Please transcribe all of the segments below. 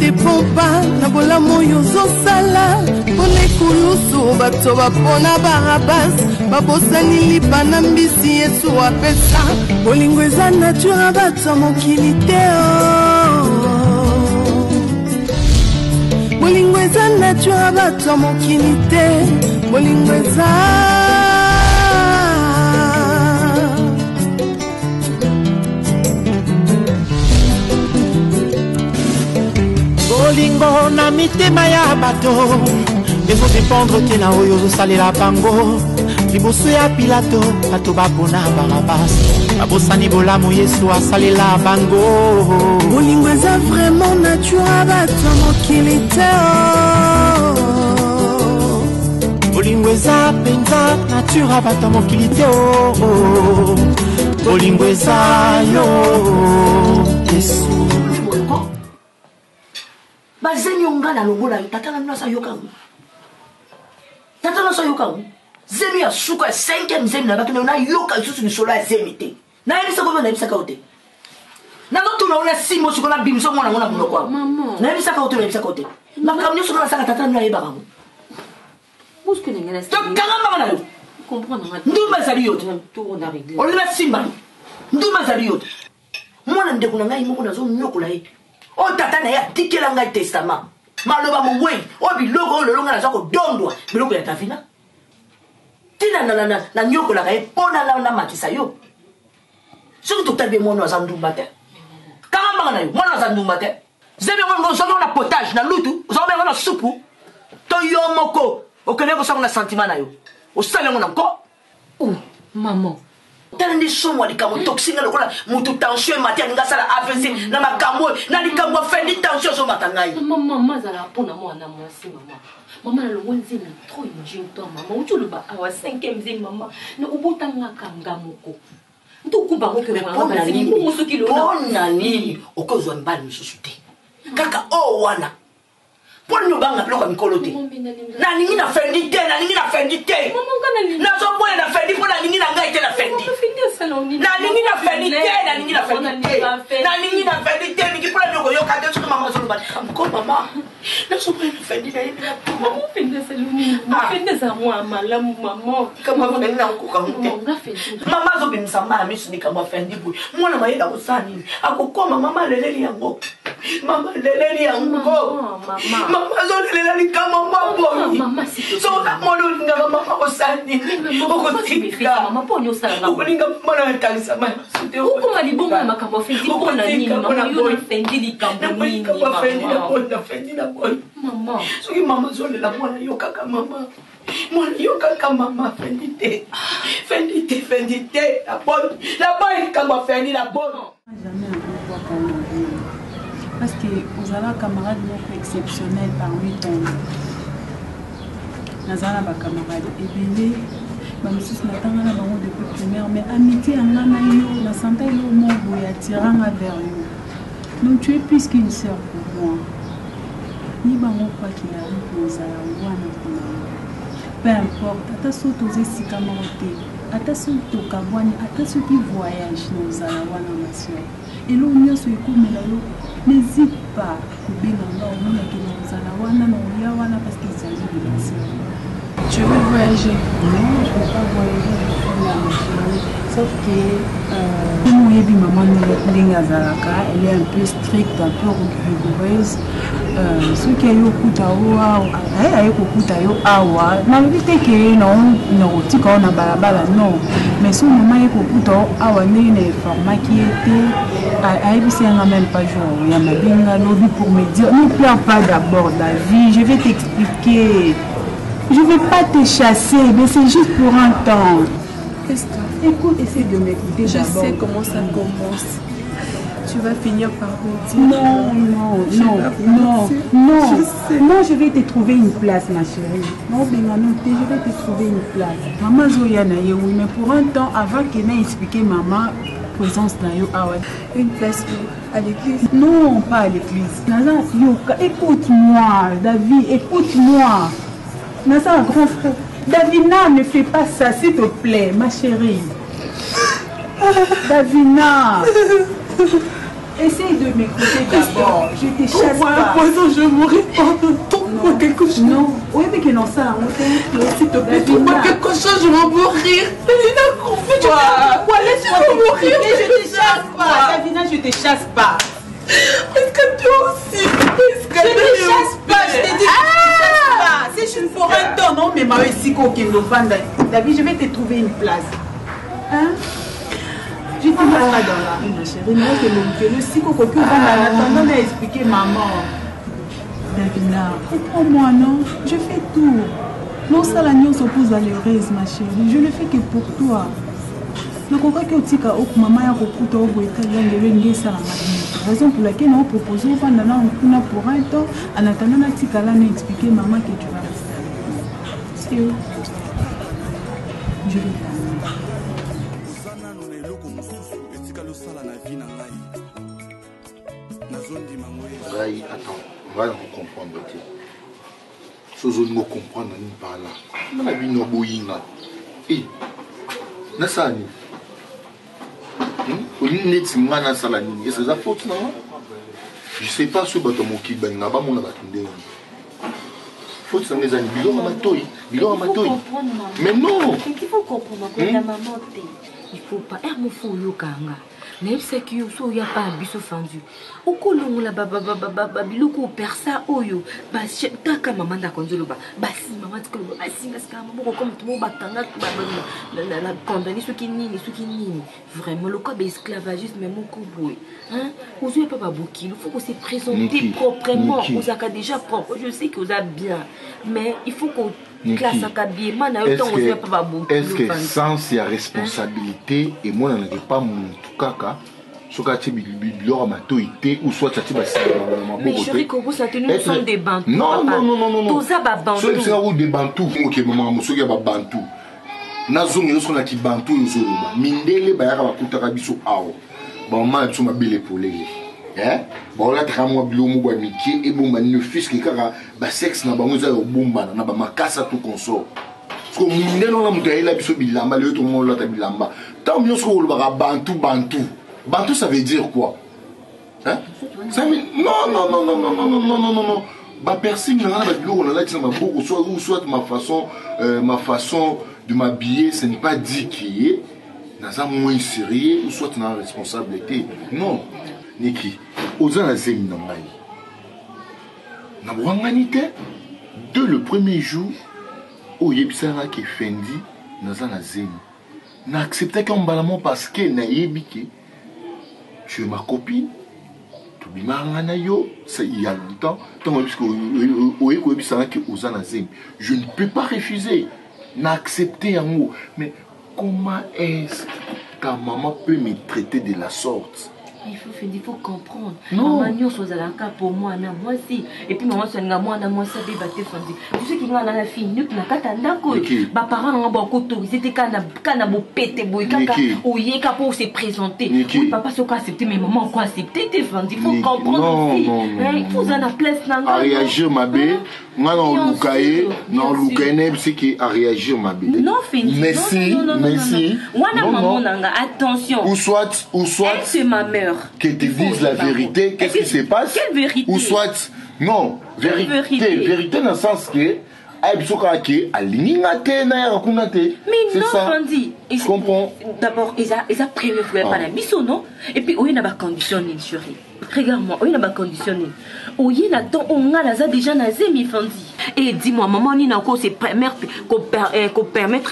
dépend pas na bolamu yozo sala pona kulusu bato bapona barabas babosani lipa na mbisi Yesu apesa bolingo eza nature bato mokili te bolingo eza nature bato mokili te bolingo eza bolingo na mitema ya bato ezodépendre te na oyo ozosalela bango liboso ya Pilato bato bapona Barabas babosani bolamu Yesu asalela bango bolingo eza vraiment nature bato mokili te bolingo eza penza nature bato mokili te bolingo eza yo Yesu bazemi onga na longola tata na nasa yokangu tata na sa yokangu zemi ya suka 5e zemi na bato na yoka susu ni solo ya zemi te na yebisa ko na yebisa ka ote na to na ona simo suko na bimso mwana ngona munoko na yebisa ka ote na yebisa ka ote na kamnyo suko na saka tata na yeba kangu buske ngena to kanga mama na yo comprendre nduma zali yote to na régler on la simba nduma zali yote mwana ndeko na ngai moko na zo nyokola ye o tata na ya tikela ngai testament maloba mwe o biloko lo longa na zako dondwa biloko ya tafina tina na nyokola kai pona na matisa yo surtout tabe mwana wa zandumba te kama na yo mwana wa zandumba te zebe mwana zo na potage na lutu zo be na supu to yo moko okene ko sa na sentiment na yo o sale ngona ko maman tala ndi somo likambo toxine lokola mutu tension matin nga sala AVC na makambo na likambo fendi tension so matangai maman zala pona mwana mwasi maman na lonzi na trop injure toi maman utulu ba awa 5e zing maman na ubutanga kanga moko ntukumba ko ke mwana na nini musu kilo bona nini okozwa mbali msusuti kaka o wana poni obanga bloka mikolo te na ningi na fendi te na ningi na fendi te na zo pona na fendi pona ningi na ngai te na fendi na ningi na fendi te na ningi na fendi te na ningi na fendi te ningi pona nyoko yo ka te so mama so ba ko mama na so pona na fendi na yini maman fendi saloni fendi za moi malamu maman kama fendi na ko ka mama zo bimsa mama misuni kama fendi bu mwana maida usani akokoma mama leleli yango mama leleli yango mama zo leleli kama mabo mama si so molo nga mama osani okotika mama poni osala ulinga mwana kanisa mama sute ukuma libonga makambo fendi pona nini mama yo na fendi likambo nini mama fendi na bona fendi na bona mama so ki mama zo lela mwana yo kaka mama mwana yo kaka mama fendi te la bonne kama fendi la bonne jamais un groupe pour parce que vous avez un camarade exceptionnel parmi ton nazala ba camarade ebele ba misusu natanga na bango depuis primaire mais amitié anga na yo na santa yo mongo ya tiranga vers yo donc tu es plus qu'une sœur pour moi ni bango quoi qu'il arrive nazala wana kuna peu importe ata so toze sika mote ata so tokabwani ata so qui voyage nazala wana ma sœur et l'on nyonso ekomela yo n'hésite pas kubinga nga omona kina ozala wana na oya wana parce qu'il s'agit de la sœur. Tu veux voyager? Non, je ne veux pas voyager, je suis là, ma chérie. Sauf que comme on dit maman ndenge azalaka, elle est un peu stricte, un peu rigoureuse. Ce qui est yo kuta wa aye kokuta yo awa na lobite ke na otika na balabala non mais son maman est kokuta awa ndenge na format qui était ayebisanga même pas jour ya mabinga lobi pour me dire ne pleure pas d'abord David, je vais t'expliquer. Je ne vais pas te chasser, mais c'est juste pour un temps. Qu'est-ce que... Écoute, essaie de m'écouter d'abord. Je sais comment ça commence. Tu vas finir par me dire. Non, je vais te trouver une place, ma chérie. Non, je vais te trouver une place. Maman Zoyana, oui, mais pour un temps, avant qu'elle n'ait expliqué maman, présence dans yo awa. Une place à l'église? Non, pas à l'église. Écoute-moi, David, écoute-moi. Nasa, grand frère. Davina, ne fais pas ça, s'il te plaît, ma chérie. Davina. Essaye de m'écouter d'abord. Je te chasse Voilà, pas. poison, je mourrai pas de tout. Non, Quelque chose. non. Oui, mais que non, ça, on S'il te plaît, trouve-moi quelque chose, je vais mourir. Davina, confie-toi. Pourquoi laisse-moi t'expliquer, je te chasse pas. Davina, je te chasse pas. Est-ce que toi aussi? Est-ce que Je te chasse pas, je te dis que je te chasse pas. Si je ne ferai un temps, non, mais ma aussi qui nous vend. David, je vais te trouver une place. Hein? Je te mets pas dans la rue, ma chérie. Mais le siko qui va en attendant d'expliquer maman. Davina, comprends-moi, non? Je fais tout. Non, ça, l'agneau s'oppose à l'heureuse, ma chérie. Je le fais que pour toi. Je crois que tu as dit maman a recoupé au bout de ça. Raison pour laquelle on propose pendant pour un temps, en attendant la petite là expliquer maman que tu vas rester. C'est où? Je vais Attends, on va comprendre. Ce que nous comprendre par là. On a vu nos bouillines. Et, Nassani. Je ne sais pas ce que tu as dit. Mais non. Il faut comprendre que la maman, il faut pas. Elle me faut mais c'est que you so ya pas biso fendu okolongo la baba biloko persa oyo ba taka maman da konzolo ba basi maman tiko ba singa ska mabo comme tout monde batanga la condamner ce qui nini vraiment le corps esclavagiste même moko boy hein vous avez pas beaucoup il faut qu'on se présenter proprement vous avez déjà propre je sais que vous avez bien mais il faut qu'on classe habillement na yo temps vous avez pas beaucoup est-ce que sans sa responsabilité et moi n'en ai pas mon kaka ou soit mais chérie, quand vous avez nous sommes des bantous. Non. Tout ça, bah, bantous. C'est des bantous. Ok, maman, monsieur, il y a bantous. Nazong, il y a des bantous. Mindele, il y a des bantous. Bon, moi, je suis belle pour les. Bon, là, tu as moi, bilomo, boamiqué, et bon, le fils qui a sexe, n'a pas besoin de bomba, n'a pas ma casse à tout consort. Parce que mindele, on a monté là, biso bilamba, le tout le monde là, ta bilamba. Tant mieux, ce qu'on va bantou. Bantou, ça veut dire quoi? Hein? Ça veut... Non. Bah, personne n'a pas de l'eau, on a là, soit ma façon de m'habiller, ce n'est pas dit qu'il est. Dans un moins sérieux, ou soit dans la responsabilité. Non. Niki, aux anazemi n'amai. N'a pas de le premier jour, où yebisana qui fendi, dans un azemi. N'a accepté qu'on balamon parce que n'a yebiki. Tu es ma copine, tu es ma yo, ça il y a longtemps, je ne peux pas refuser, n'accepter un mot. Mais comment est-ce que maman peut me traiter de la sorte? Il faut comprendre. Non. Maman, soit à la cas pour moi, moi aussi. Et puis maman, soit moi, ça débattait fondi. Tu sais qu'il y a la fille, nous qui n'a qu'à t'en bah parents ont beaucoup autorisé, t'es qu'à n'a beau péter, boy, ou yé qu'à pour se présenter. Oui, papa, c'est quoi accepter, mais maman, quoi accepter, t'es fondi. Il faut comprendre aussi. Il faut en la place, non. À réagir, ma belle. Moi, non, Loukaye, c'est qui a réagir, ma belle. Non, fini. Merci. Maman, attention. Ou soit. C'est ma mère. Que te disent la vérité, qu'est-ce qui se passe? Quelle vérité? Ou soit, non, vérité dans le sens que, mais non, Fandi. Je comprends. D'abord, ils ont prévu par la mission, non? Et puis, il y a des conditionné, chérie. Regarde-moi, il y a des conditionné. Il y a déjà des Fandi. Et dis-moi, maman, il y a encore se permettre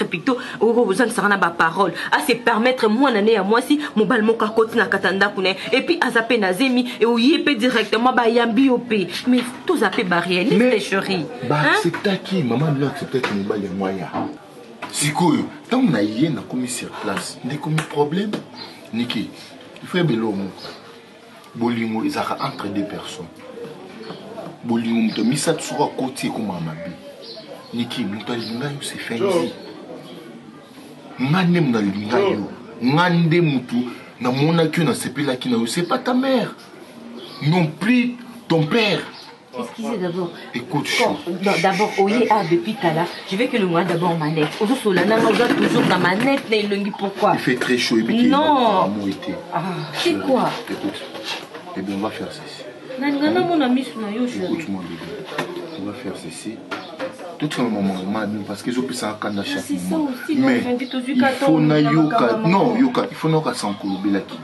plutôt, besoin de ça na parole, à se permettre moi à moi si mon bal mon kakoti na katanda kune et puis à zapper nazemi et où y peut directement ba yambi op mais tout zapper barrière les chérie. Bah c'est qui maman lui accepter que mon bal est moyen. Si quoi, tant on a yé na commis sur place, des commis problème, Niki, il faut bello mon bolingo ils a entre deux personnes. Bolingo to misa tsura côté comme amabi. Niki mutalinga yo c'est fait ici. Ngane mnalinga yo. Ngande mutu na mona que na sepela qui na yo c'est pas ta mère. Non plus ton père. Excusez d'abord. Écoute, d'abord, oye, depuis là, je veux que le moi d'abord manette. Aujourd'hui, Solana, on doit toujours dans manette, pourquoi? Il fait très chaud et puis non. il C'est quoi? Écoute, Eh bien, on va faire ceci. Écoute-moi, bébé. On va faire ceci. Tout le moment, parce que je peux ça à chaque moment. Mais il faut na yoka. Non, yoka. Il faut na sans kolobe qui.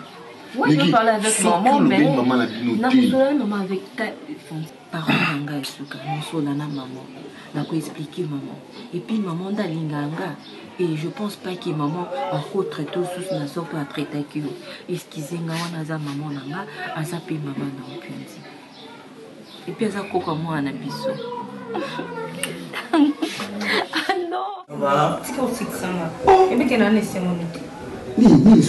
Oui, je parle avec maman, mais maman la maman avec ta parole d'anga suka, nous sommes maman. N'a pas expliqué maman. Et puis maman d'alinganga. Et je pense pas que maman a traité sous na sopa à traiter que excusez-moi naza maman nanga, azapi maman na opiondi. Et puis ça coca moi na biso. Ah non. Voilà. C'est comme ça. Et bien qu'elle a laissé mon été.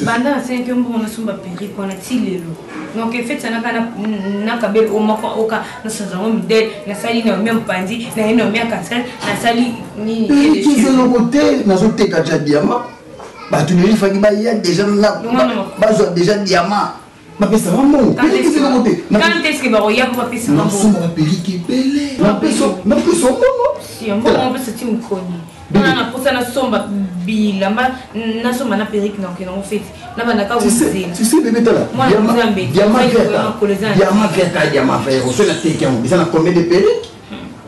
Banda c'est que on a sumba peri ko na tilelo donc en fait ça na kabel o mako oka na saison midel na sali na même pandi na ino mia kasel na sali ni et c'est le côté na zote ka diamant ba tu ne faki ba ya déjà là ba zo déjà diamant ma pesa maman quand est-ce que ba roya pour pesa maman sumba peri ki belé na peso maman si on va se time koni na posa na somba bilamba na somba na perruque na ke na fait na bana ka wuzela tu sais bébé tala diamant vert on se la teke on ça na combien de perruques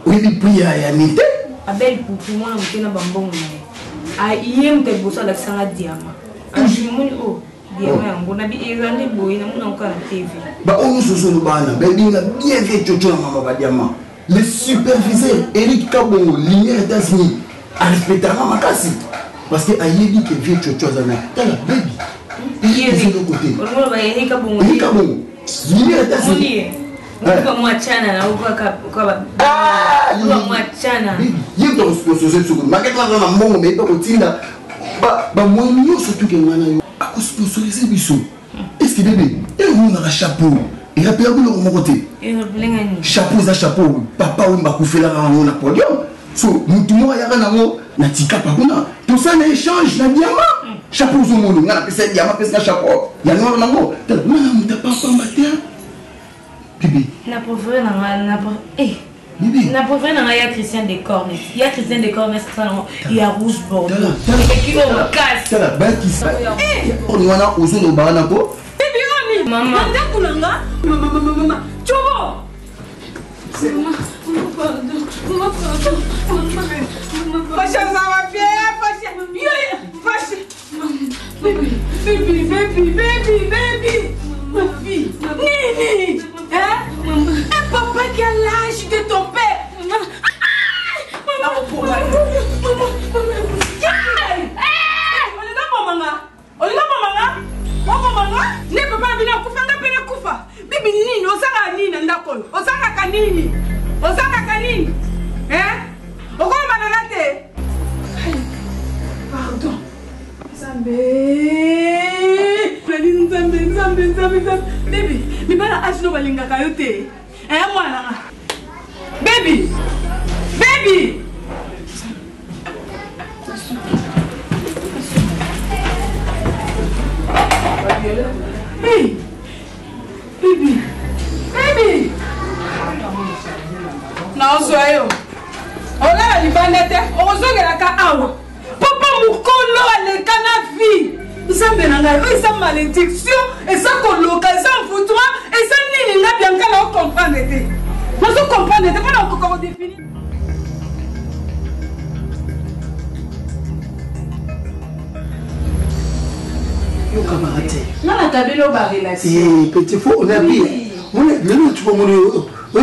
oui puis ya nité abel pour moi on tena bambongo na a yem te bosa la sanga diamant ajimuni o diamant yango na bi ezane boy na mona ko na TV ba on soso bana baby na bien fait chocho na mama ba diamant le superviseur Eric Kabongo lumière États-Unis a respecté ma casse parce que ayebi que vieux chocho zana tala baby il est de l'autre côté on va Eric Kabongo lumière États-Unis kwa mwachana na uko kwa mwachana yendo sponsoriser sur market là na mbongo mais pas kotinda ba moyo surtout que ngana yo ako sponsoriser biso est-ce que bébé et vous na chapeau et rappelez vous le côté chapeau za chapeau papa ou bakufela na podium so mutu mo ya kana ngo na tika pa kuna tout ça na échange na diamant chapeau zo mo ngana pesa diamant pesa chapeau ya no na ngo na muta papa mbatia bébé na pauvre na pauvre na ya Christian de Cornes il y a Christian de Cornes ça il y a rouge bordeaux et qui va casse ça la bête qui ça on wana ozo no bana ko bébé maman ndakulanga mama chobo Fasha zawa pia fasha baby ma fille Nini hein papa qui a l'âge de ton père ne papa bina kufanga pena kufa bibi nini osaka nini ndakolo osaka kanini hein okoma na te pardon Zambe baby mibala asino balingaka yo te hein mwana baby hey baby na ozoyo olala libanda te ozogelaka awa papa mokolo aleka na vie nzambe na ngai oyo eza malédiction eza koloka eza mfutuma eza nini nga bianka na ocomprendre te nazokomprendre te mpona okoka kodefini yo camarade nana tabelo ba relation petit faux on a vu le tu vois mon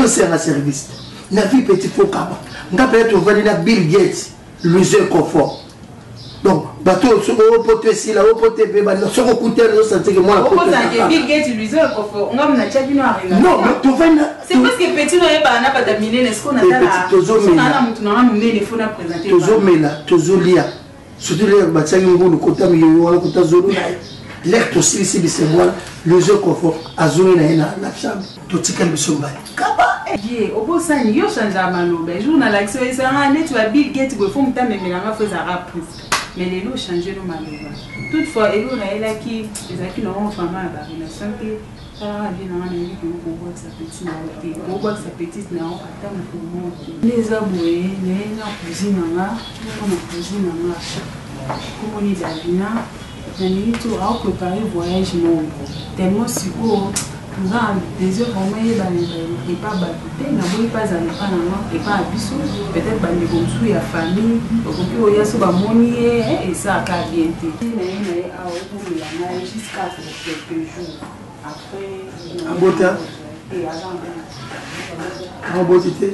c'est un service na vie petit faux kaba nga peut-être on va dire Bill Gates loser confort donc bateau sur au pote si là au pote pe ba sur au côté de santé que moi la pote Bill Gates loser confort on a chabino a relation non mais tu vas c'est parce que petit no yeba na pas terminer est-ce qu'on a là mutu na mune le faut na présenter tozo lia surtout les batsangi ngulu kota miyo wala kota zolo l'air aussi ici de ces mois le jeu confort azuni na la chambre tout tika bisomba kaba ye obosani yo chanja maloba jour na l'action ça net tu Bill Gates go faut mta memelanga faut ça raprise mais les lots changer no maloba toutefois elo na ela qui ezaki na on femme ba relation que ça vient na ni ko boire sa petite na te ko boire sa petite na on attend pour moi les aboué les na cuisine na comment il a bien Nanito a préparé voyage monde tellement sûr nga désir vraiment et pas bateau na boyi pas aller pas na et pas biso peut-être bande comme sou ya famille okoki oya so ba moni et ça ka bien té na a pour ya na jusqu'à quelques jours après abota et avant abotité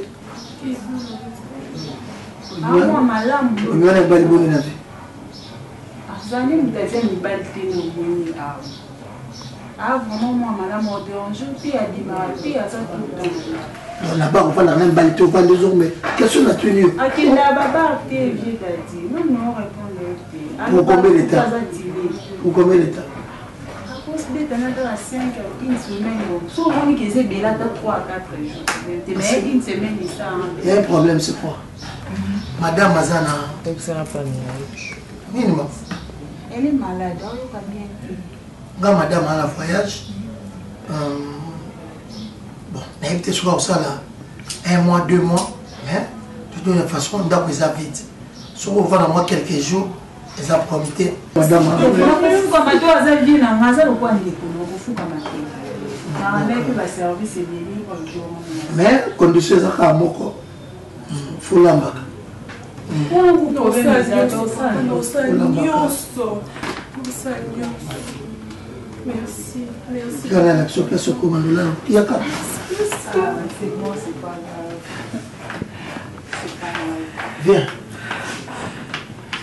moi malamu ngana bali boni na vie azani mutaze ni bali té no boni ah vraiment moi madame on dérange puis a dit ma fille a ça tout le temps là-bas on parle même bali tout pas deux jours mais question la tenue à qui la baba t'es vieux dit non non répondre pour combien d'état pour combien d'état à cause de dans la 5 une semaine so on dit que c'est bien là 3 à 4 jours mais une semaine ça il y a un problème c'est quoi madame Mazana ça n'a pas minimum elle est malade on lui a bien nga madame à la voyage bon na évité soit ça là 1 mois 2 mois mais de toute façon on doit les vite sur on va dans moi quelques jours les a promis madame comme toi ça vient na maza le quoi ndeko no kufuka mateka na avec ba service deli kwa jomo mais condition za ka moko fulamba Merci, merci. Dans l'action que ce commando là, il y a qu'à. C'est bon, c'est pas grave. C'est pas grave. Viens.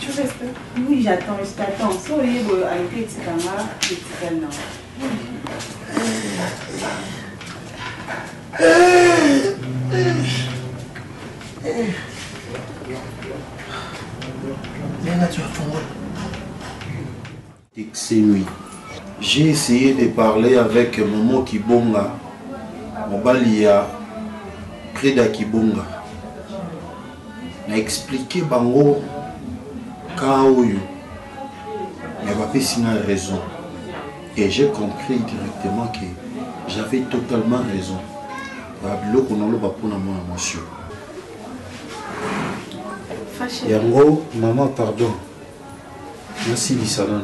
Tu restes? Oui, j'attends, je t'attends. Si on est avec les petits camarades, les petits canards. Viens, tu vas fondre. C'est nuit. J'ai essayé de parler avec Momo Kibonga, Mobalia, près d'Akibonga. J'ai expliqué Bango Kaoyo. Il n'y avait pas sinon raison. Et j'ai compris directement que j'avais totalement raison. Yango, maman, pardon. Merci, Lissalan.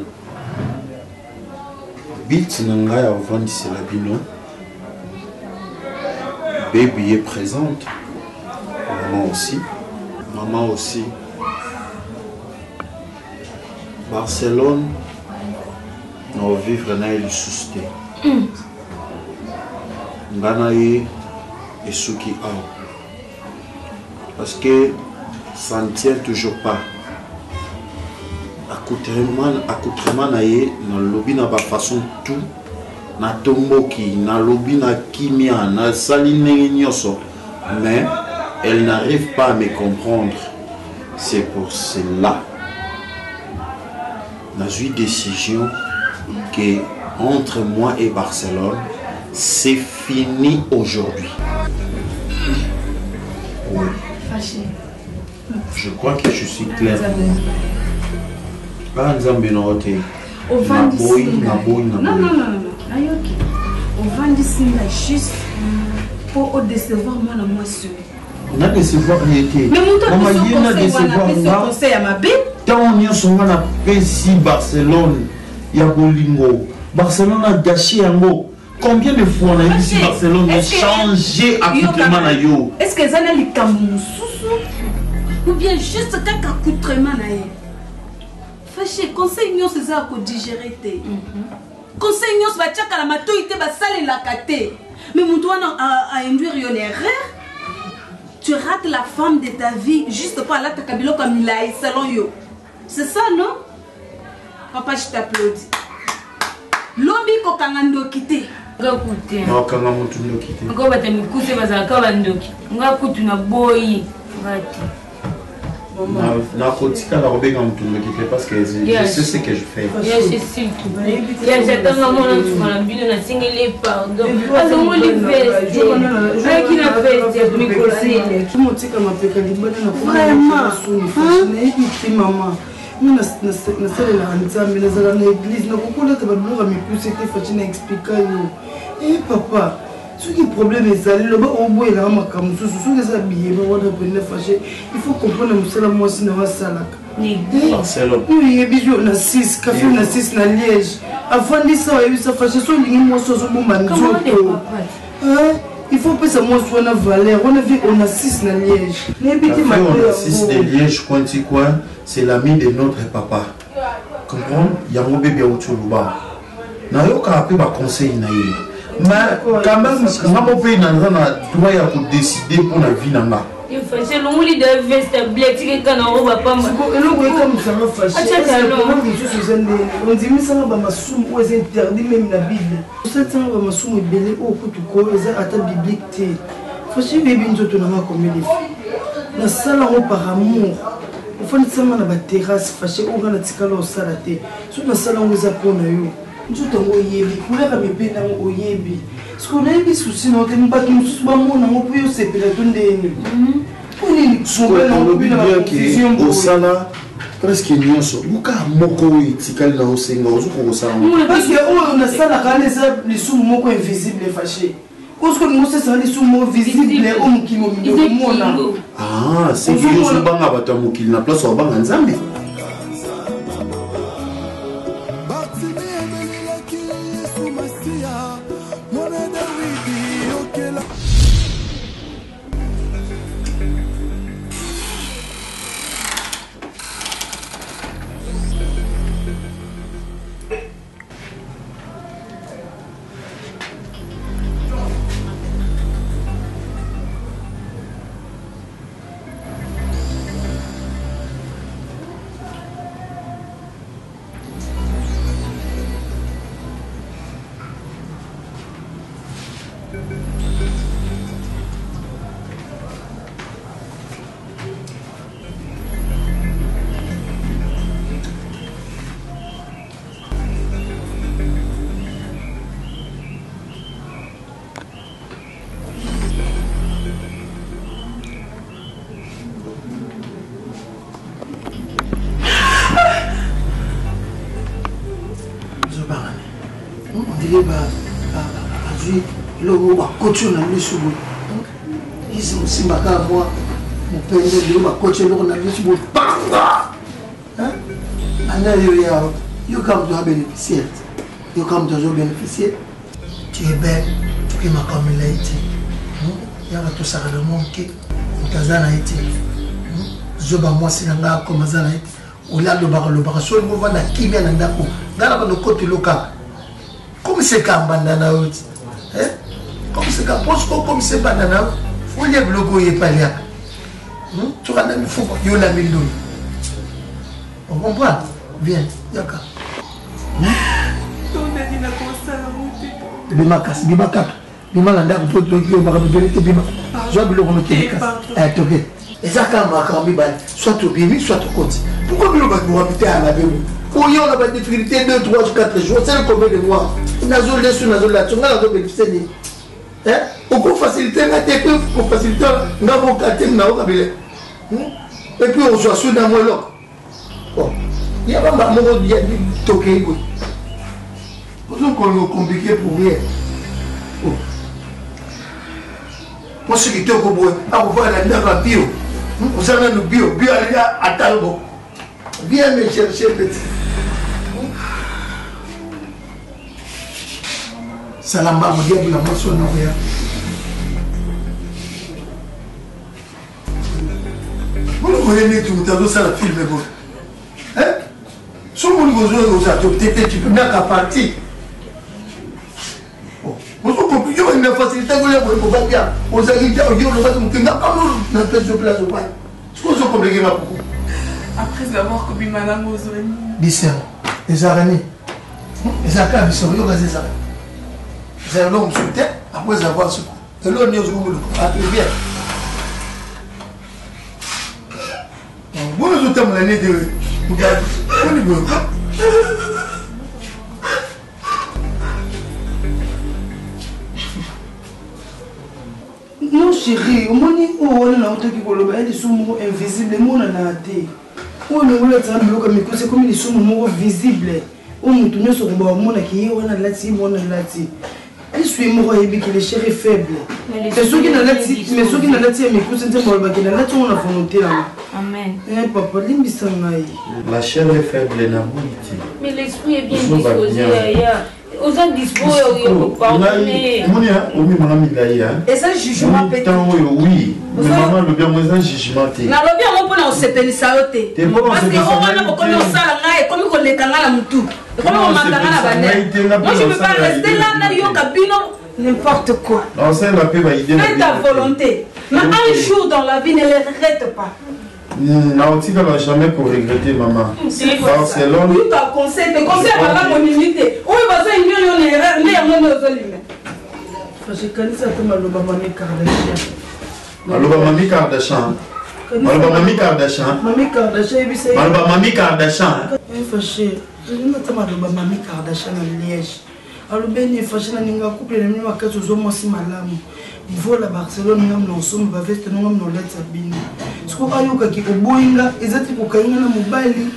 Bit Nangaya avant c'est la bino. Baby est présente. Maman aussi. Barcelone, nous vivons dans le susté. Nganaye et Suki Ao. Parce que ça ne tient toujours pas. Accoutrement naye na lobby na ba façon tout na tomboki na lobby na kimia na saline nyoso mais elle n'arrive pas à me comprendre. C'est pour cela na eu décision que entre moi et Barcelone c'est fini aujourd'hui. Oui. Je crois que je suis clair. Non, non, non. On vend ici juste pour décevoir moi la moisson. On a décevoir réalité. Mais mon conseil à ma bête. Tant on y a son si Barcelone, il y a Bolingo. Barcelone a gâché un mot. Combien de fois on a vu si Barcelone a changé accoutrement à yo? Est-ce que ça n'a les camons ou bien juste quelques accoutrements à yo? Fâché, conseil nous c'est ça qu'on digérer. Conseil nous va tchaka la matoïté va saler la kate. Mais mon doigt a induire une erreur. Tu rates la femme de ta vie juste pour aller à Kabilo comme il a salon yo. C'est ça non? Papa je t'applaudis. Lombi ko kangando kité. Ngakute. Non kanga mutu ndo kité. Ngo batamikuse bazaka bandoki. Ngakutu na boyi. Ngati. Na kotika la robe quand tu me quittes parce que je sais ce que je fais. Je sais tout. J'attends mon tu m'as bien na singele pardon. Azongo liveste. Je qui na feste mi conseiller. Tu motika mapeka libana na vraiment. Maman. Mina nasalela nzambe nazala na église nakokolata babiloko ya mikusa ete faci na explika yo papa soki problème ezali loba oboyelaka makambo mosusu soki eza biyeba wana pene fache il faut comprendre mosala mwasi na wasalaka Barcelone. Oui, bisous, on a 6, café, on a 6 dans Liège. Avant de ça, il y a eu sa fâche, sur l'île, moi, sur mon manteau. Il faut que ça moi soit la valeur. On a vu, on a 6 dans Liège. On a 6 de Liège, c'est l'ami de notre papa. Comprends? Il y a un bébé au Tchoulouba. Il y a un conseil. Mais quand même, si on peut décider pour la vie. C'est le monde de veste blé qui quand on va pas mal. On dit mais ça va massoum ou est interdit même la Bible. Ça ça va massoum est belé au kutuko les ata biblique té. Faut si bébé nzoto na ma comme les. Na sala on par amour. Il faut que ça na ba terrasse fâché on na tikalo au sala té. So na sala on les apona yo. Nzoto ngo yebi kula ka bébé na ngo yebi. Ce qu'on a eu souci non te pas qui nous soit mon na ngo puyo se pela tondeni. Au Sala, presque nyonso. Muka moko itikali na osenga ozuko kosala. Parce que on a ça la kana les sous moko invisible fâché. Parce que nous c'est ça les sous moko visible on qui mona. Ah, c'est que yo so banga bato mokili na place obanga nzambe. Coach on a mis sur vous. Ils ont aussi marqué à moi. Mon père de ma coach on a mis sur vous. Hein? You come to bénéficier. You come to bénéficier. Tu es belle. Tu es ma famille là été. Il y a tout ça dans le monde qui. Kazana été. Zoba moi c'est là comme Kazana été. Ou là le bar sur le mouvement de qui vient dans d'accord. Dans le côté local. Comme c'est Kambandana aussi. Hein? Comme c'est comme c'est banana, il faut y avoir le goût et pas là. Tu vas dans le fond, il y a la mille. On comprend? Viens, d'accord. Bima casse, bima cap. Bima landa pour toi qui va donner tes bima. Je vais le remettre. Eh, tu veux. Et ça quand ma cambi bal, soit tu bimi, soit tu côté. Pourquoi vous me habiter à la bébé? Pour y avoir des difficultés 2, 3, 4 jours, c'est combien de mois? Nazo lesu nazo la, tu vas la bénéficier. Hein? Pour faciliter la technique, pour faciliter la vocalité, et puis on soit sûr dans mon lot. Bon, il y a pas de moment où il y a du toqué. Pourquoi qu'on est compliqué pour rien? Moi, ce qui est au bout, on va aller dans la bio. Vous avez le bio, bio à Talbot. Viens me chercher, petit. Salamba mo diable la motion no ya. Vous voyez tout le ça la film bon. Hein? Si vous voulez vous adopter tu peux mettre à partir. Vous comprenez une facilité vous pas bien. Vous allez dire au lieu de vous que n'a pas dans place de place au pas. Ce qu'on se compliqué là beaucoup. Après avoir que bimana mozoni. Bissel. Les araignées. Les acas ils sont yo gazé ça. C'est un homme sur terre, après avoir ce coup. Et l'homme est au bout de bien. Vous nous avez l'année de. Non, chérie, au moins, on a un truc qui est des sous-mots invisibles, on a été. On a c'est comme des sous-mots visibles. On a tenu sur le monde qui est, on a lati, on a lati. Je suis mort et que les chers est faible. Mais ceux qui n'ont pas dit, mais ceux qui n'ont pas dit, mais que c'est un qui n'a pas dit, on a volonté là. Amen. Eh papa, l'imbisangaï. La chair est faible, n'a pas. Mais l'esprit est bien disposé ailleurs. Aux gens disposés, ils pardonner. Et ça, jugement peut-être. Oui, mais maman, le bien, moi, ça, jugement. Na lobi on peut on s'éteindre ça oté. Parce que on va pas comme ça là, comme on les tanga la mutu. Comme on m'a tanga la banane. Moi je ne peux pas rester là na yo kabino n'importe quoi. Non, c'est la paix va idée. Fais ta volonté. Mais un jour dans la vie ne les regrette pas. Non, tu ne vas jamais pour regretter maman. Barcelone. Oui, tu as conseil, tu conseilles à la communauté. Oui, parce que nous on est erreur, mais on est aux olives. Parce que quand ça te maloba mamie Kardashian. Maloba mamie Kardashian. Maloba mamie Kardashian. Mamie Kardashian bi say. Maloba mamie Kardashian. Fâché. Je ne sais pas maloba mamie Kardashian à Liège. Alors ben est fâché na ninga couple na mimi wakati uzomo si malamu. Voilà Barcelone ngam na somme ba veste ngam na lettre bini. Siko ayoka ki oboinga ezati ko kainga na mobali.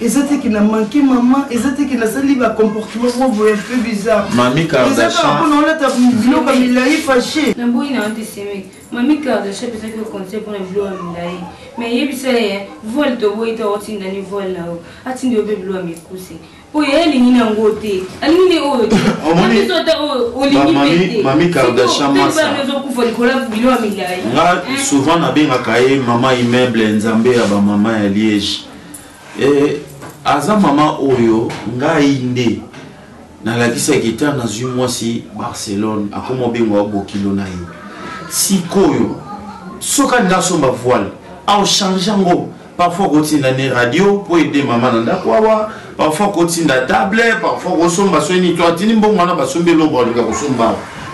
Ezati ki na manqué maman, ezati ki na sali ba comportement un peu bizarre. Mamie Kardashian. Ezati ko na lettre bino comme il a fâché. Na boina antisémite. Mamie Kardashian peut que conseil pour le vlo amilai. Mais yebisa vol de boita otinda ni vol là. Atindi obe vlo amikusi. Oui, elle est une angoté. Elle est une Mamie Kardashian souvent na benga kaye maman immeuble nzambe ya ba maman ya Liège. Et aza maman oyo nga inde na la kisa kita na mwasi Barcelone akomo benga bokilo na ye. Sikoyo soka ndaso ba voile au changeango. Parfois, on tient la radio pour aider maman dans la quoi. Parfois, on tient la table. Parfois, on s'en va sur une histoire.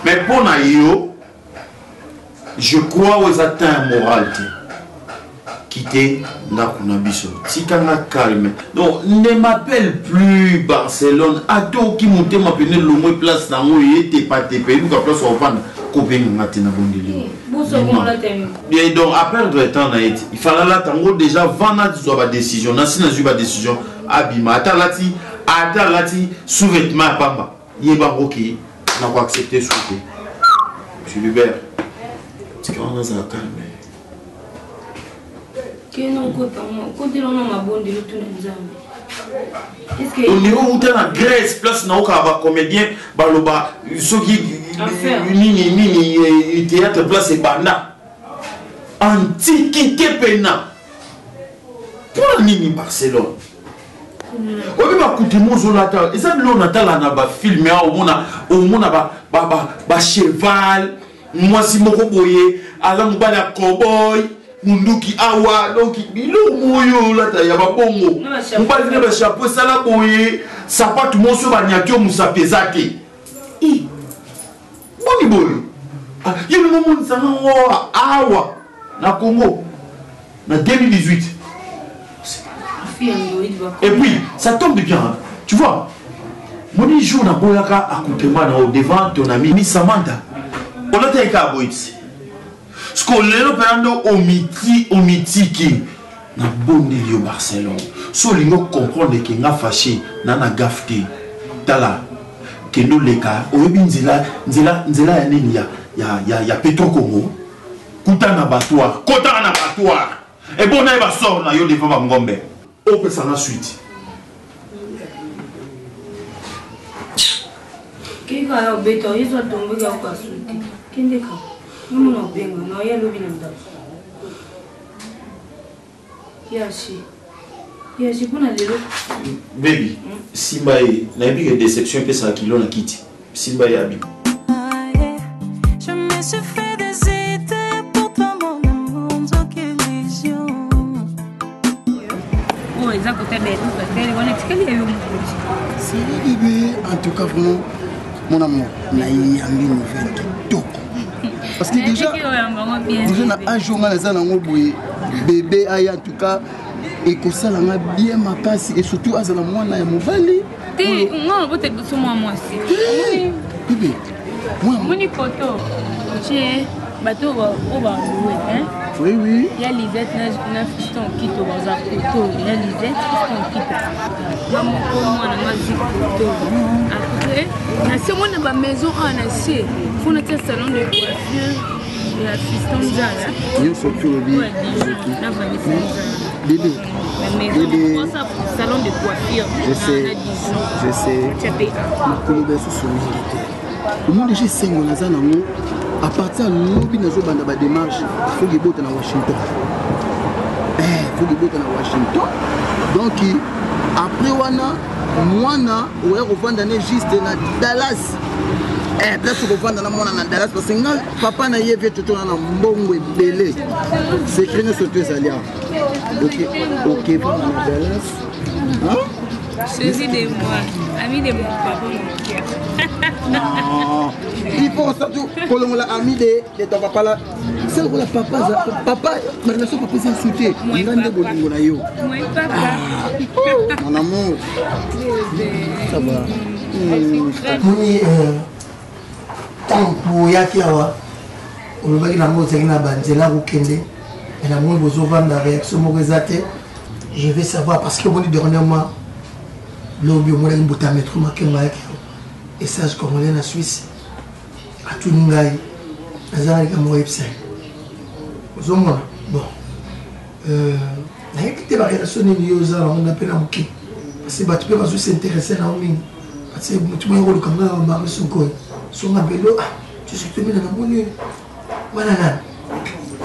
Mais pour Naïo, je crois aux atteintes morales. Quitter la Kunabiso. Si on calme. Donc, ne m'appelle plus Barcelone. À tout qui monte m'appelle le mot place dans où il était pas tes pays. Nous, à place, on va et donc, à perdre le temps, il fallait là, déjà, vendre la décision. Si on a eu la décision, Abima, Atalati, sous-vêtement, Pamba, Yebaroki, n'a pas accepté souhaiter. Je lui libère. C'est qu'on a ça calme. Au niveau où tu es en Grèce, place na oka comédien, baloba, ceux qui ni théâtre place et banda. Antiquité pena. Pour nini Barcelone. Obi ba kuti mozo lata, eza lo natala na ba film ya au mona ba cheval, moi si moko boye, ala mubala cowboy. Munduki awa donc bilo moyo lata ya babongo mobali ne ba chapeau sala boye sapato moso ba nyakio musapezake i boni boyo yule momo nsanga awa na Congo na 2018 et puis ça tombe bien hein. Tu vois mon jour na boyaka accoutrement na devant ton ami Miss Samantha on a été à Boïs. Ce qu'on l'a pendant omitiki na bondeli au Barcelone. So lingo comprendre que nga fâché na na gafté. Tala que nous les cas oyebi nzela ya nini ya Petro Congo. Kuta na battoir, kota na battoir. Et bon na ba sort na yo devant ba ngombe. O pe sana suite. Qui va au béton, ils sont tombés dans la suite. Qui est non, non, bien, non, il y a le binanda. Yashi, pour aller là. Baby, Simba est, n'a pas de déception que ça qui l'a quitté. Simba est habillé. Je me suis fait des idées pour toi, mon amour, aucune illusion. Oh, ils ont côté bête, parce que on est qu'il y a eu c'est bébé, en tout cas vraiment, mon amour, n'a eu un nouvelle qui toque. Parce que déjà un jour bébé a en tout cas et que ça l'a bien ma casse et surtout à la moine ya mobali non peut-être sur moi aussi bébé moi mon photo j'ai bateau au bar hein oui il y a Lisette na fiston qui to dans la photo il y a Lisette fiston qui to maman pour moi na ma photo après na moi na maison en acier faut na salon de coiffure et assistant Zara yo surtout le bien na Vanessa bébé salon de coiffure je sais na koloba sous le monde déjà 5 ans na zanango à partir de l'objet de la démarche, il faut que tu à Washington. Il faut que tu à Washington. Donc, après, on va revendre juste dans Dallas. Peut-être qu'on va vendre dans Dallas parce que papa n'a pas tout un bon belé. C'est écrit sur tous les alliés. Ok, vendre dans Dallas. Choisis de moi, ami de mon papa. Non, il faut surtout pour l'ami de ton papa là. C'est pour la papa, ma relation papa c'est insulté. Mon papa. Mon amour. Ça va. Moni tant pour yakiawa. On va dire que c'est une banzela bukende. Et la moi besoin vendre avec ce mot exact. Je vais savoir parce que mon dernièrement l'objet moi une bouteille métro marqué et ça je connais la Suisse à tout ngai azali comme website ozomona bon na ekite ba relation ni yoza on appelle en qui parce que tu peux pas s'intéresser na mini parce que tu me rôle comme là ma soko son appelo tu sais que tu me na moni voilà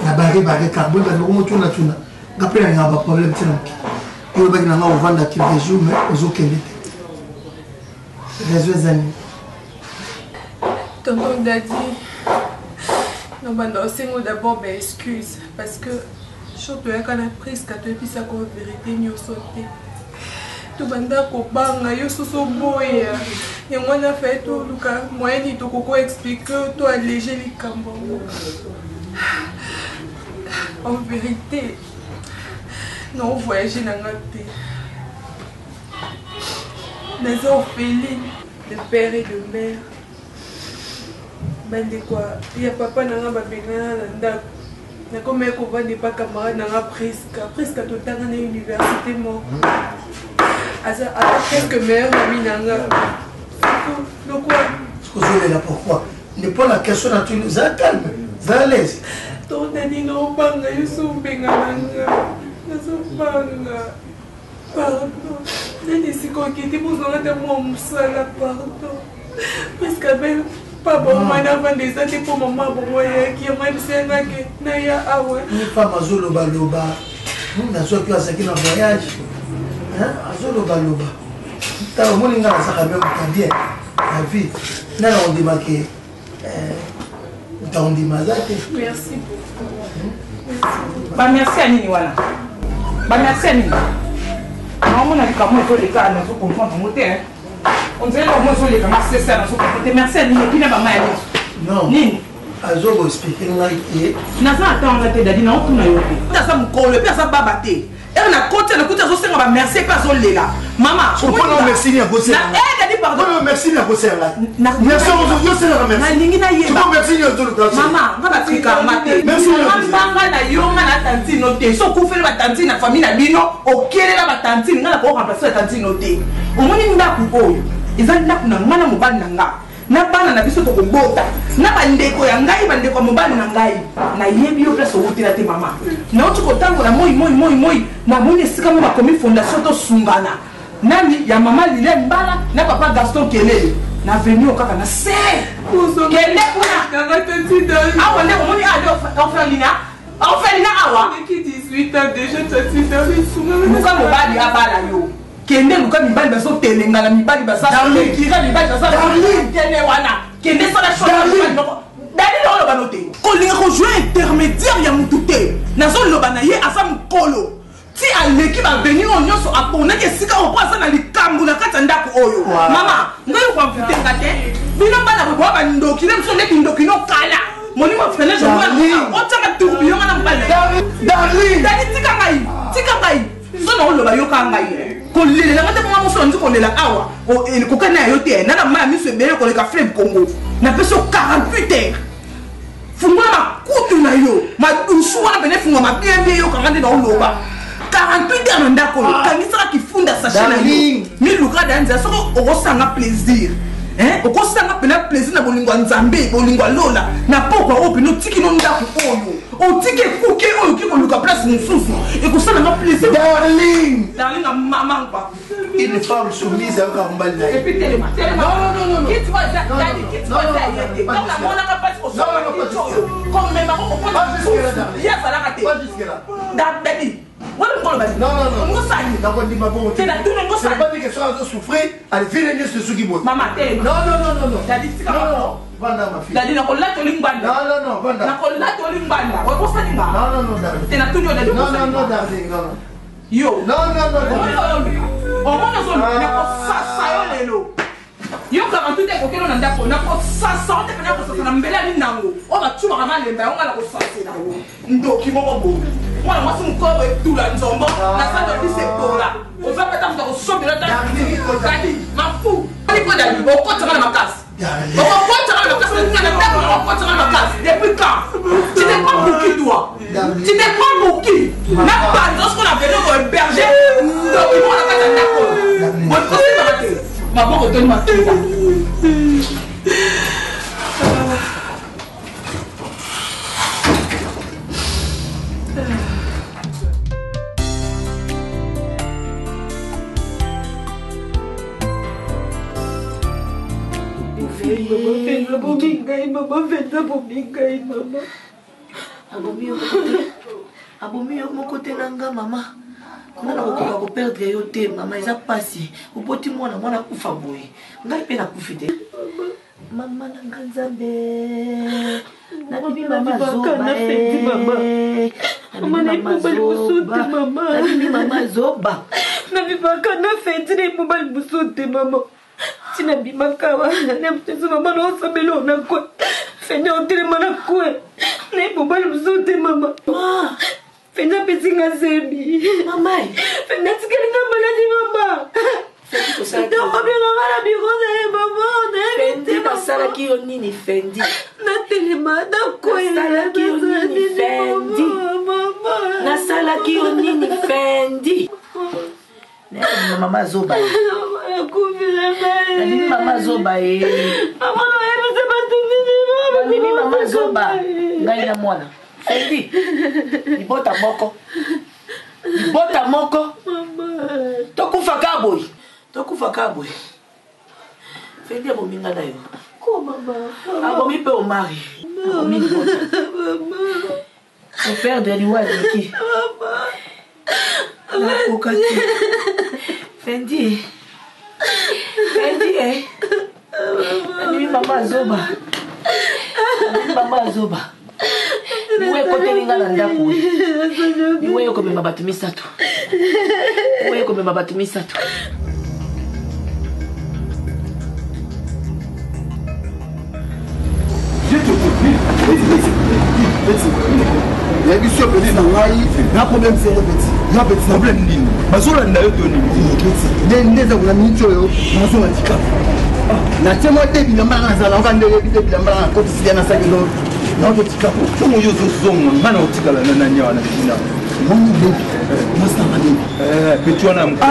na barre carbone ba mo tuna ngapela ngaba problème tena yo ba na ngao vanda ki des jours mais ozokende les amis. Tonton Daddy, non, c'est d'abord mes excuses parce que je suis à la prise quand tu es sa vérité nous sauter. Tu banda ko banga yo soso boy et moi na fait tout le cas moi ni to ko expliquer to alléger les cambo. En vérité non voyager dans notre pays. Les orphelines de père et de mère. Ben de quoi? Il y a papa n'a pas bénin dans n'a comme un copain n'est pas camarade n'a presque tout le temps à l'université moi. À quelques meilleurs amis n'a donc quoi? Excusez-moi là pourquoi? Ne pas la question à tu nous a calme, à l'aise. Ton ami non pas n'a eu son bengalanga, n'a son banga. Pardon. Je suis conquête pour vous de mon sala pardon. Parce que même pas bon moi avant des années pour maman pour moi qui m'a dit que naya awa. Ni femme azolo baloba. Nous n'a soit que qui na voyage. Hein? Azolo baloba. Ta mo ninga sa ka même bien. La vie. Na on dit que on dit mazate. Merci beaucoup. Bah merci à Nini voilà. Bah merci à Nini. Non, on a dit comment il faut les gars dans son comprendre mon terrain. On dirait comment il faut les gars c'est ça dans son comprendre. Merci à Nini qui n'a pas mal. Non. Nini. Azobo expliquer là qui. Na ça attend on a te dit non tout na yo. Ça ça me colle, puis ça pas battre. Et on a côté le côté zo senga merci pas zo lela. Maman, on peut merci ni bosser. Na dit pardon. On merci ni bosser là. Merci on yo c'est la merci. Na lingi na yeba. Tu merci ni zo le place. Maman, on va trika maté. Merci. Mbanga na yo na tantine te. So ku faire ba tantine na famille na bino, okelela ba tantine ngala ko remplacer la tantine te. Omoni ndaku oyo. Ezali ndaku na mwana mobali na nga. Na bana na biso to kobota. Na bandeko ya ngai bandeko mobali na ngai. Na yebi yo place okutela te mama. Na otu kotango na moi na moni esika mo bakomi fondation to sungana. Nani ya mama Lile Mbala na papa Gaston Kelele. Na venu okaka na se. Kende kuna Garate Tidal. Awa ne omoni ado Orphelina awa. Qui 18 ans déjà tu es dans les sungana. Muka mobali abala yo. Kende luka mibali baso telenga na mibali basa kira mibali basa kene wana kende sala shona dali lo ba noté ko linga ko jouer intermédiaire ya mutute nazo lo ba na ye asa mkolo ti aleki ba venir onyoso apona ke sika o pasa na likambu na kata ndako oyo mama ngai ko mfute ngate bino bana bo ba ndoki le mso ndeki ndoki no kala moni mo fele je vois o tanga tourbillon na mbala dali tika ngai sono o lo ba yoka ngai ko lele la ngata mama so ndiko lela awa o ko kana yo te na mama mi se bele ko le ka flip Congo na peso 48 heures funga ma kutu na yo ma dusu wana bene funga ma bien yo ka ngande na o loba 48 heures ndako kangisa ki funda sachet na yo mi luka danza soko o sanga plaisir Hein? Au constat n'a pas plaisir na bolingwa nzambe, bolingwa lola. Na pokwa o pino tiki no ndako oyo. O tiki kuke oyo ki koluka place mususu. Et ko ça n'a plaisir. Darling. Darling na maman quoi. Une femme soumise à Kambal. Et puis tellement. Non. Qui tu vas dire? Qui tu vas dire? Comme la mona n'a pas au sol. Comme même on peut pas jusque là. Il y a ça là raté. Pas jusque là. Daddy. Non. C'est la tournée. C'est pas dit que ça va souffrir. Allez, viens de ce qui boit. Maman, non. Daddy, c'est comme ça. Daddy, on l'a tout l'imbanda. Non. On l'a tout l'imbanda. On va pas non. C'est la tournée. Non, darling, non. Yo. Non. On va dans zone. Ça, yo. Yo quand tout est OK on anda ko na ko sasa te pena ko sasa na mbela ni nango o ba tuma kama lemba on ngala ko sasa na wo ndo ki mo bo mwana mwasi mkobo etula nzombo na sasa ndo se pola o va peta ko sombe la dadi mafu ni ko dadi o ko tsana makasi o ko tsana makasi ni na ndako o ko tsana makasi depuis quand tu n'es pas bouki toi tu n'es pas bouki na pas lorsqu'on a venu au berger donc il faut la kata ndako bon ko c'est pas maman retourne ma fille. Abomi yo mon côté nanga maman. Nana okoka ko perdre yo te mama eza pasi opoti mwana kufa boye ngai pe nakufite mama nanga nzambe nabibi mama zoba mama zoba nabibaka na feti na mobali busote mama tina bimaka wana na mtezo mama na osabelo na kwa fende otelema na kwa na mobali busote mama Fenda pesinga zebi. Mama. Fenda tikelinga maladi mama. Fenda obyenga ngala bikoza e mama. Fendi basala ki yo nini Fendi. Na telema da koela. Nasala ki yo nini Fendi. Mama. Nasala ki yo nini Fendi. Mama zoba. Mama zoba e. Mama no ebe se batumi ni mama zoba. Ngai na mwana. Fendi, ibota moko. Tokufa kaboy. Fendi abominga na yo. Ko mama. Abomi pe o mari. Abomi bota. Mon père de liwa qui. Mama. Fendi. Ni mama zoba. Niwe kote linga na ndako. Niwe yoko bemba batu misatu. Il y a eu sur petit na problème c'est petit. Na petit problème nini. Bazola na yo toni. Ndeza kuna micho yo. Bazola tika. Na temo te bilamba na zala ngandele bilamba na ko tisiya na sakilo. Na ko tika ko. Tumo yo zongo ngana otika la na nyawa na kina. Mungu bebi. Masta mani. Petwana mko.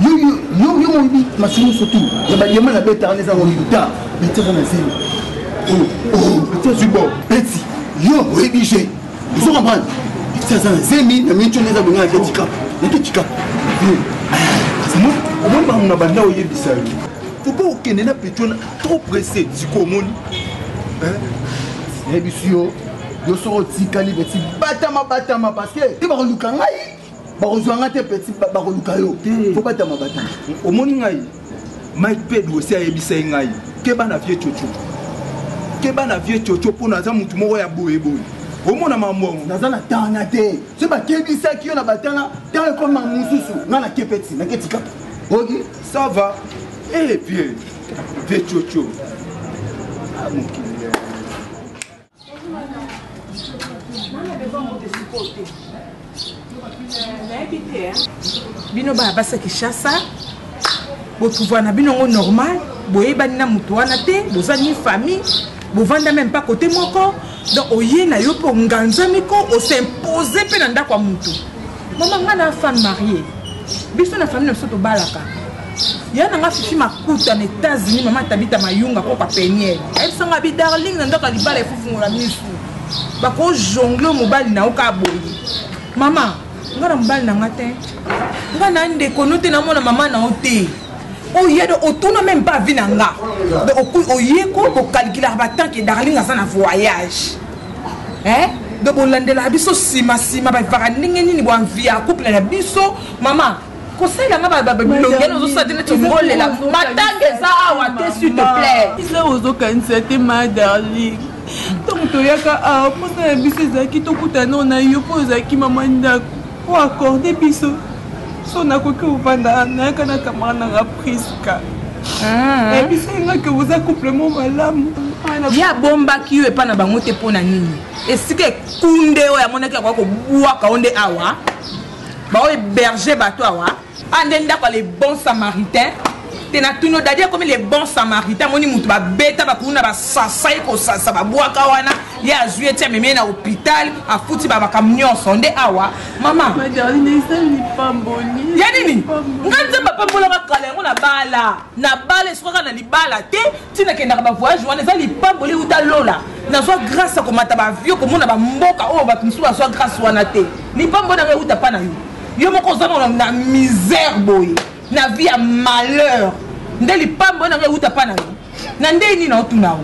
Yo mo bi masumu sotu. Ya ba yema na beta neza ngo yuta. Betera na zelo. Petit Zubo. Petit. Yo obligé. Vous comprenez? C'est ça, Zemi, la minute on est abonné à Ketika. Ketika. C'est moi. On a bandé au Yébissa. Faut pas aucun n'a pétron trop pressé. Du commun. Eh bien, yo soro tikali petit batama parce que tu vas reluka ngai. Ba rejoindre tes petits ba reluka yo. Faut batama. Au moni ngai. Mike Pedro aussi a Yébissa ngai. Keba na vieux chocho pour na za mutu moko ya boye. Omona maman nazana tanga te c'est pas kebisa ki na batanga dans comme mususu ngana kepeti na ketika OK ça va et puis chocho bino ba basa kishasa bo pouvoir na bino normal boye banina mutu wana te bozani famille bovanda même pas côté moko donc oye na yo po nganzami ko o s'imposer pe na ndako mutu mama ngana femme mariée biso na famille na biso to balaka ya nanga fifi makuta na États-Unis mama tabita mayunga ko pa peniel ayebisanga bi darling na ndoka libala efufungola misu bako jongle mobali na oka boyi mama nga na mobali na nga te nga na ndeko no te na mona mama na ote oye do otuna même pas vie na nga do oye ko ko calculer ba tant que darling asa na voyage do bolandela biso sima ba vara ndenge nini bo envia couple na biso mama kosala nga ba bilonge no zo sadine to ngolela matange za awa te s'il te plaît isa ozo kanisa te ma darling donc toyaka awa mposa na biso ezalaki tokutana na yo mpo ezalaki mama ndako po accorde biso so nakoki ovanda nayaka na kamara nanga Priska biso engaki oza couple malamu ya bombaki yo epa na bango te mpo na nini esika ekunde oyo amonaki akoki kobwaka o nde awa bao héberger bato awa ande ndako les bons samaritains te na tuno dadi akomi les bons samaritains moni mutu babeta bakuna basasa ye kosasa babwaka wana ye azwi eti amemi na hôpital afuti babakam nyonso nde awa mama ya nini nga nzemba pambolaka kala yango na bala esukaka na libala te ntina kendaka bavoyage wana eza lipamboli uta lola nazwa grâce akomata bavio komona bamboka oyo bato mosusu bazwa grâce wana te lipambo nanga euta mpa na yo yo moko ozanga na misère boye na vie ya malheur nde lipambo nanga euta mpa na yo na nde nini na otuna o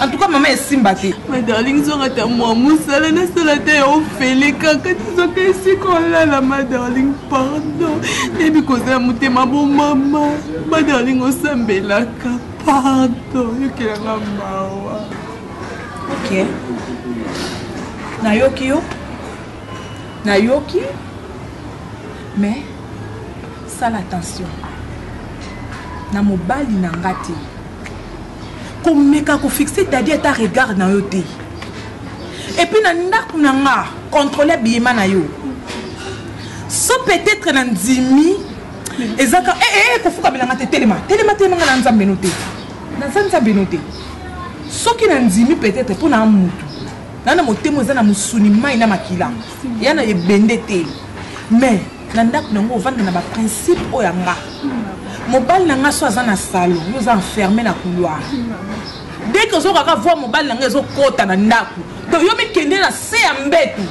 en tout cas mama esimba te ma darling zonga ta mwa musala nasala te ofele kaka tizoka esika olala ma darling pardon nebi kozala motema bo mama ma darling osambelaka pardon yokelanga mawa ok nayoki yo nayoki mais sala attention na mobali na nga te komeka kofixe tadi ata regard na yo te et puis na ndako na nga contrôler biyema na yo so peut-être na ndimi ezaka kofuka bilanga te telema nga na nzambe no te na nzambe no te soki na ndimi peut-être mpo na mutu na motemo eza na musuni mai na makila ya na ebende te mais na ndako nango ovanda na baprincipe oyo yanga mobali na nga so aza na salon yo oza enfermé na couloir dès que ozokaka voir mobali na nga ezokota na ndako to yo mikende na se ya mbetu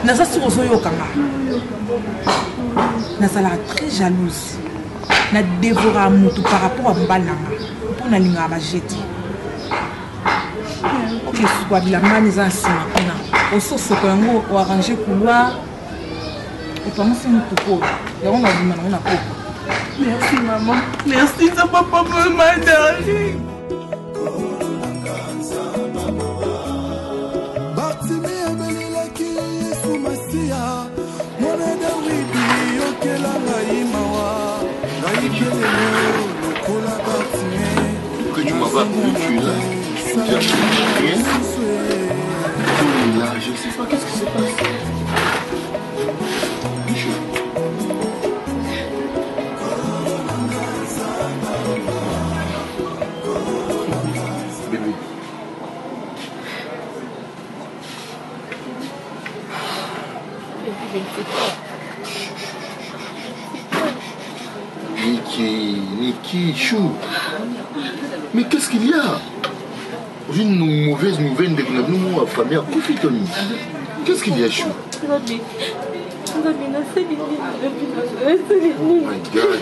naza siko ozoyokanga nazalaka très jalouse na dévora mutu par rapport a mobali na nga mpo nalingaka bajeti okesukwa bilanga eza na nsima mpona ososoko yango oarrange couloir opangosi mutuko yango nabima nango na koko. Merci maman, merci ça papa ma darling. Que tu m'as pas vu, tu es là. Tu as rien. Tu es là, je sais pas qu'est-ce qui se passe. Bébé. Niki, chou. Mais qu'est-ce qu'il y a? Une mauvaise nouvelle de nous, famille à Koufitoni. Qu'est-ce qu'il y a, chou? Oh my God.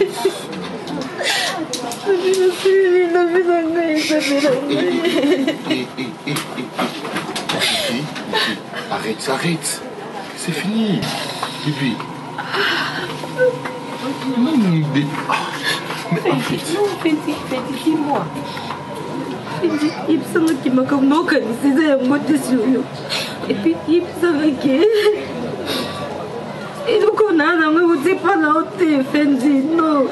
Arrête. C'est fini. Bibi. Non, mais en fait... dis-moi. Il me semble qu'il m'a comme non quand il s'est monté sur nous. Et puis il me semble que... Et donc on a un homme où tu pas là où t'es Fendi, non.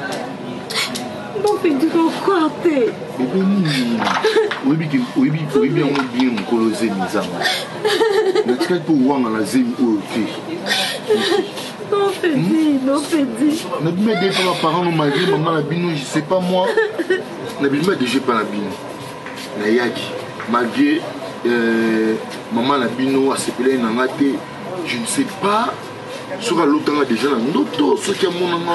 Non, Fendi, non, quoi t'es? Oui, bien, on bien colosé, mes amis. N'est-ce pas pour voir dans la zone où tu non, Fendi, non, Fendi. Ne me dis pas, parents, malgré maman la bino, je sais pas moi. Ne me dis pas la bino. Nayaki, malgré maman la bino, à se plaire, je ne sais pas. Sur l'autre, déjà, ce qui est mon ami.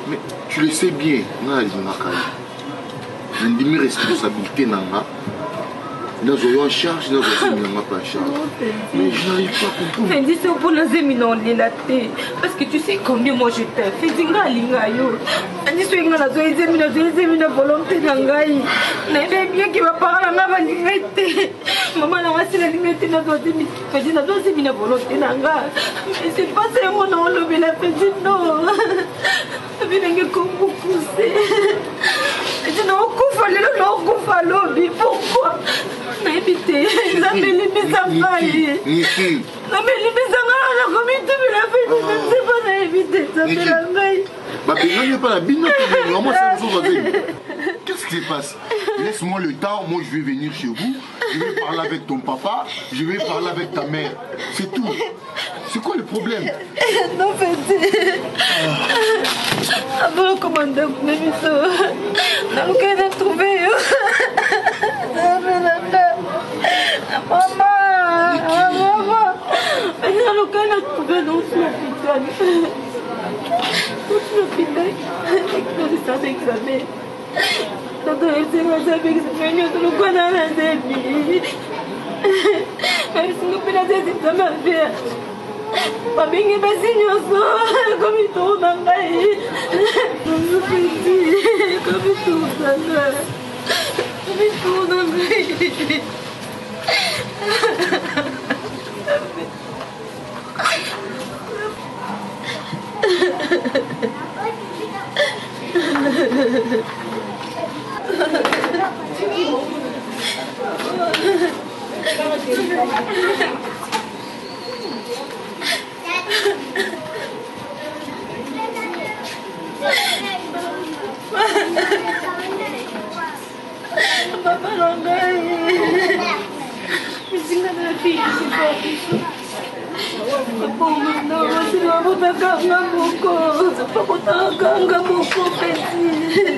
Mais tu le sais bien, j'ai une responsabilité. Nous avons en charge, nous avons pas en charge. Mais je n'arrive pas à comprendre. Fendi, c'est pour nous éminer la tête. Parce que tu sais combien moi je t'aime. Fendi, Lingayo. Fendi, c'est une volonté d'Angaï. N'est bien qui va parler à ma liberté. Maman, la race, la liberté, n'a pas éminer. Fendi, n'a pas éminer volonté d'Angaï. Mais c'est pas ça, mon nom, le bien, Fendi, non. Fendi, comme beaucoup, c'est. Fendi, non, pourquoi? Éviter, la mélimisa failli. La mélimisa comme il te la fait, c'est pas éviter, ça fait la veille. Pas la bine, qu'est-ce qui se passe? Laisse-moi le temps, moi je vais venir chez vous, je vais parler avec ton papa, je vais parler avec ta mère. C'est tout. C'est quoi le problème? Non, Fendi. Avant, commandant, mais on a trouvé. Maman, mais dans le cas, on a trouvé dans l'hôpital. Tout l'hôpital, avec ça d'examen. Quand on est avec examen, on a la débit. Même si nous pouvons dire que ça m'a fait. Pas bien que mes signes sont comme ils tournent dans la vie. Comme ils tournent dans la vie. Comme ils tournent dans la vie. Papa Langai. Missing na fille, c'est pas ça. Papa, non, c'est pas pour ta ganga beaucoup. C'est pas pour ta ganga beaucoup, petit.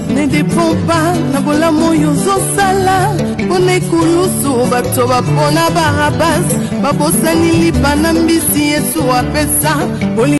Ne dépend pas na bolamu yozosala pona ekulusu bato bapona barabas babosani lipa na mbisi Yesu apesa.